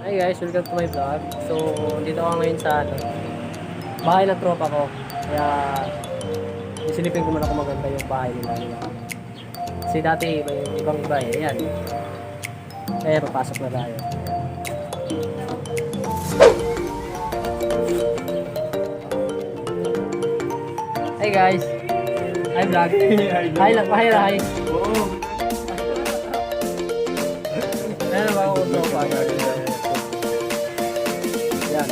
Hi guys, welcome to my vlog. So, dito ako ngayon sa bahay ng tropa ko. Kaya, isilipin ko muna kung maganda yung bahay nila. Kasi dati, may ibang iba eh. Ayan. Kaya, papasok na tayo. Hi guys. Hi vlog. Hi lang, hi. Oo. Ayan ba ako tropa? Yan.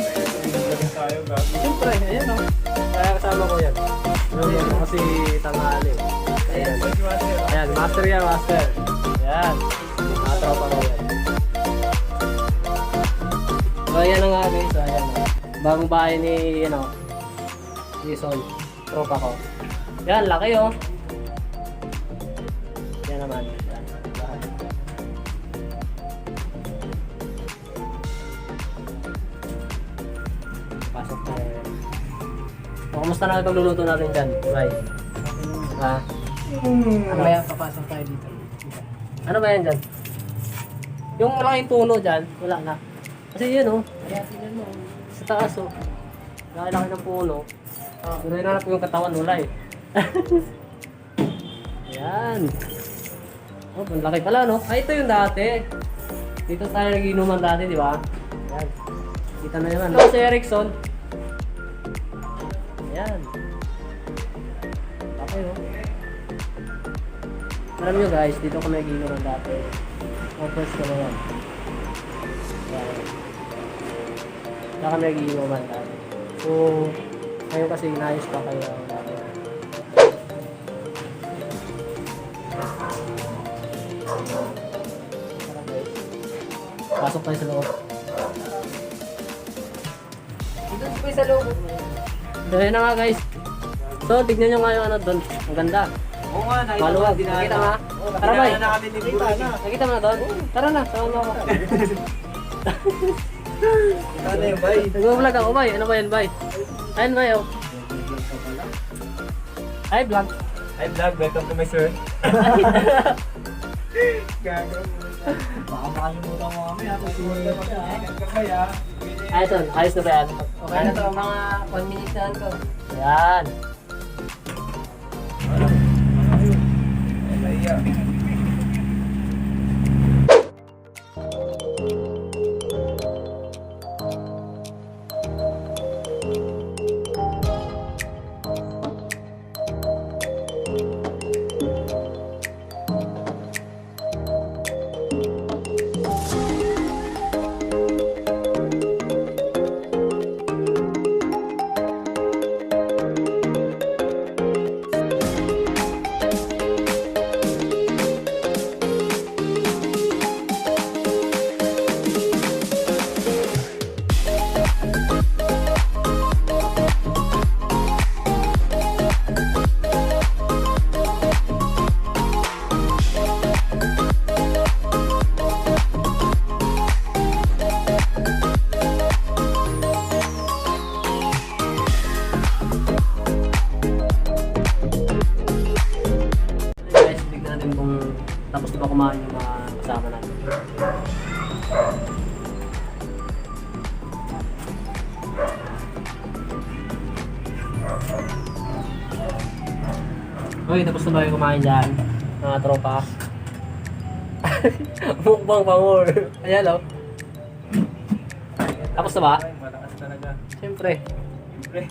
Siyempre, ayan o. Kaya kasama ko yan. Kasi tanghali. Ayan. Ayan, master yan, master. Ayan. Mga tropa ko yan. So, ayan na nga guys. So, ayan o. Bagong bahay ni, Jason. Tropa ko. Yan, laki o. Yan naman. Yan. Bahay. Pasok tayo. O, kumusta na itong luluto natin dyan? Bye. Ha? Ano ba yan? Papasok tayo dito. Ano ba yan dyan? Yung malaking puno dyan, wala na. Kasi yun o. Sa taas o. Laki-laki ng puno. Pero hinanap ko yung katawan, wala eh. Ayan. Oh, ang laki pala no? Ay, ito yung dati. Dito tayo nagiinuman dati, di ba? Ayan. Kita na naman. Ito si Erickson. Ayan. Okay, no? Alam nyo guys, dito kami nagiinuman dati. First ko na yan. Ayan. Dito kami nagiinuman dati. So, ngayon kasi inayos pa kayo dati. Pasok tayo sa loob. Dito po sa loob. Dahil na nga guys. So, tignan nyo nga yung ano doon. Ang ganda. Oo nga, Maluwag. Nakita nga. Tara bay. Nakita mo na doon? Tara na, sama mo ako. Ano yung bay? Nag-vlog ako bay. Ano ba yan bay? Ayun bay oh. Hi vlog. Hi vlog, welcome to my sir. Gago. Baka makalimutan mo kami ha. Kaya. Ay ito, ayos na ba yan? Okay na to, mga 1 minute na to. Yan. Guys, tignan natin kung tapos na ba kumain yung mga kasama natin. Uy, tapos na ba yung kumain dyan? Mga tropa. Mukbang pangor. Ayan o. Tapos na ba? Malakas talaga. Siyempre. Siyempre.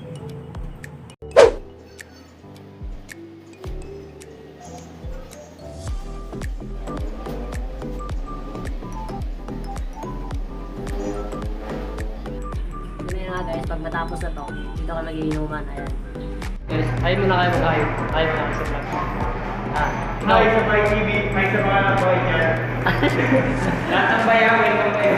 Yun na nga guys, pag matapos na to, dito ka mag-iinuman. Ayan. Guys, ayaw mo na kayo mag-ayaw. Ayaw mo na kayo sa vlog. Ikaw. Hi sa my TV, hi sa mga boy dyan. Lahat ng bayaw, welcome kayo.